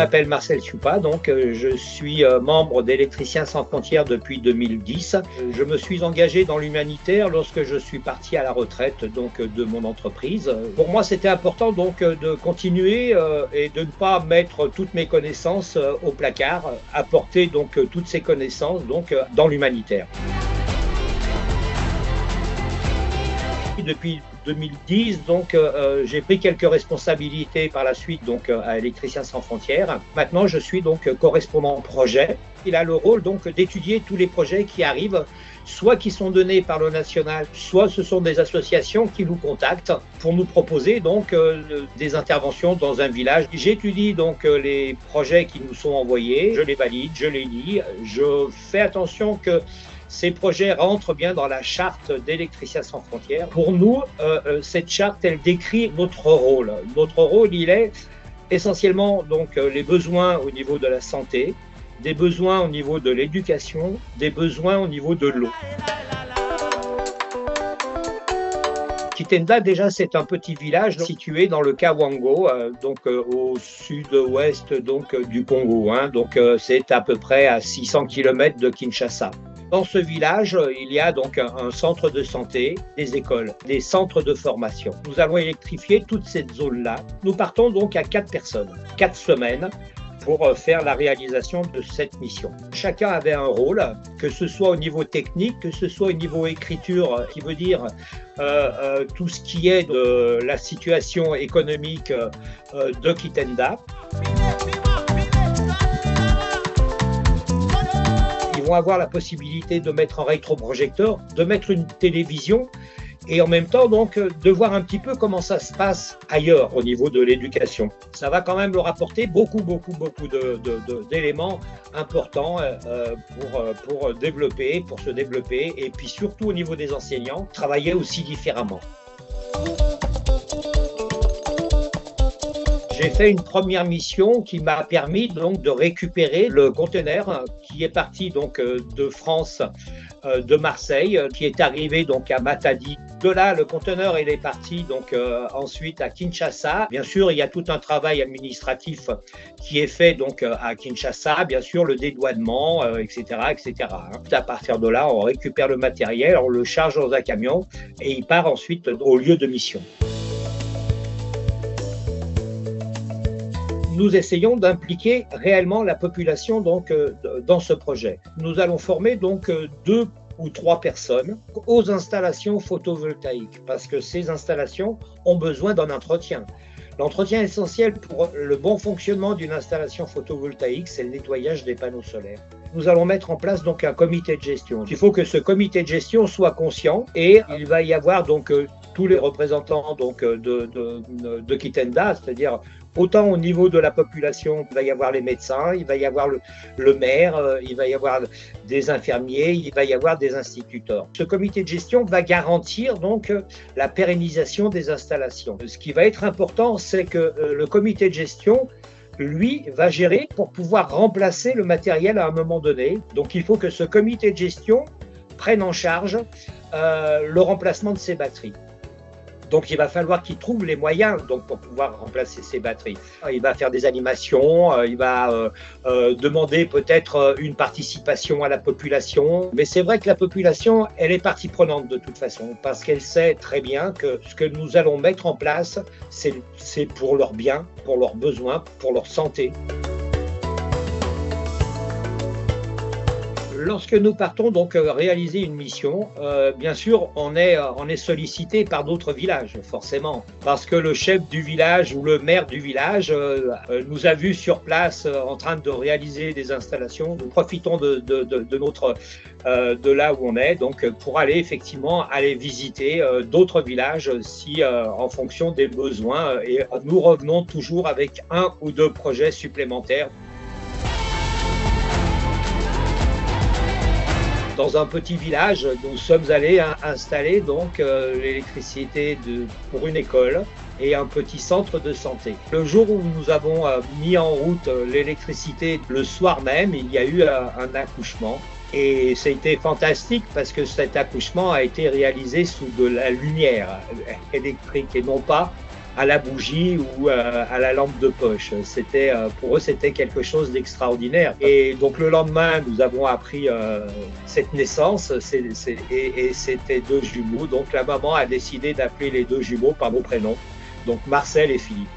m'appelle Marcel Ciupa, je suis membre d'Électriciens sans frontières depuis 2010. Je me suis engagé dans l'humanitaire lorsque je suis parti à la retraite de mon entreprise. Pour moi, c'était important de continuer et de ne pas mettre toutes mes connaissances au placard, apporter toutes ces connaissances dans l'humanitaire. Depuis 2010, j'ai pris quelques responsabilités par la suite à Électriciens sans frontières. Maintenant, je suis correspondant projet. Il a le rôle d'étudier tous les projets qui arrivent, soit qui sont donnés par le national, soit ce sont des associations qui nous contactent pour nous proposer des interventions dans un village. J'étudie les projets qui nous sont envoyés, je les valide, je les lis, je fais attention que ces projets rentrent bien dans la charte d'Électriciens sans frontières. Pour nous, cette charte, elle décrit notre rôle. Notre rôle, il est essentiellement les besoins au niveau de la santé, des besoins au niveau de l'éducation, des besoins au niveau de l'eau. Kitenda, déjà, c'est un petit village situé dans le Kavango, au sud-ouest du Congo. C'est à peu près à 600 km de Kinshasa. Dans ce village, il y a un centre de santé, des écoles, des centres de formation. Nous allons électrifier toute cette zone-là. Nous partons à 4 personnes, 4 semaines, pour faire la réalisation de cette mission. Chacun avait un rôle, que ce soit au niveau technique, que ce soit au niveau écriture, qui veut dire tout ce qui est de la situation économique de Kitenda. Ils vont avoir la possibilité de mettre un rétroprojecteur, de mettre une télévision et en même temps de voir un petit peu comment ça se passe ailleurs au niveau de l'éducation. Ça va quand même leur apporter beaucoup d'éléments importants pour se développer et puis surtout au niveau des enseignants, travailler aussi différemment. J'ai fait une première mission qui m'a permis de récupérer le conteneur qui est parti de France, de Marseille, qui est arrivé à Matadi. De là, le conteneur il est parti ensuite à Kinshasa. Bien sûr, il y a tout un travail administratif qui est fait à Kinshasa, bien sûr le dédouanement, etc. À partir de là, on récupère le matériel, on le charge dans un camion et il part ensuite au lieu de mission. Nous essayons d'impliquer réellement la population dans ce projet. Nous allons former 2 ou 3 personnes aux installations photovoltaïques parce que ces installations ont besoin d'un entretien. L'entretien essentiel pour le bon fonctionnement d'une installation photovoltaïque, c'est le nettoyage des panneaux solaires. Nous allons mettre en place un comité de gestion. Il faut que ce comité de gestion soit conscient et il va y avoir tous les représentants de Kitenda, c'est-à-dire autant au niveau de la population, il va y avoir les médecins, il va y avoir le maire, il va y avoir des infirmiers, il va y avoir des instituteurs. Ce comité de gestion va garantir la pérennisation des installations. Ce qui va être important, c'est que le comité de gestion, lui, va gérer pour pouvoir remplacer le matériel à un moment donné. Donc il faut que ce comité de gestion prenne en charge le remplacement de ces batteries. Donc, il va falloir qu'il trouve les moyens pour pouvoir remplacer ces batteries. Il va faire des animations, il va demander peut-être une participation à la population. Mais c'est vrai que la population, elle est partie prenante de toute façon parce qu'elle sait très bien que ce que nous allons mettre en place, c'est pour leur bien, pour leurs besoins, pour leur santé. Lorsque nous partons réaliser une mission, bien sûr, on est sollicité par d'autres villages, forcément, parce que le chef du village ou le maire du village nous a vus sur place en train de réaliser des installations. Nous profitons de là où on est, pour aller visiter d'autres villages si en fonction des besoins. Et nous revenons toujours avec 1 ou 2 projets supplémentaires. Dans un petit village, nous sommes allés installer l'électricité pour une école et un petit centre de santé. Le jour où nous avons mis en route l'électricité, le soir même, il y a eu un accouchement. Et c'était fantastique parce que cet accouchement a été réalisé sous de la lumière électrique et non pas à la bougie ou à la lampe de poche. C'était pour eux, c'était quelque chose d'extraordinaire. Et donc le lendemain, nous avons appris cette naissance et c'était deux jumeaux. Donc la maman a décidé d'appeler les deux jumeaux par nos prénoms, donc Marcel et Philippe.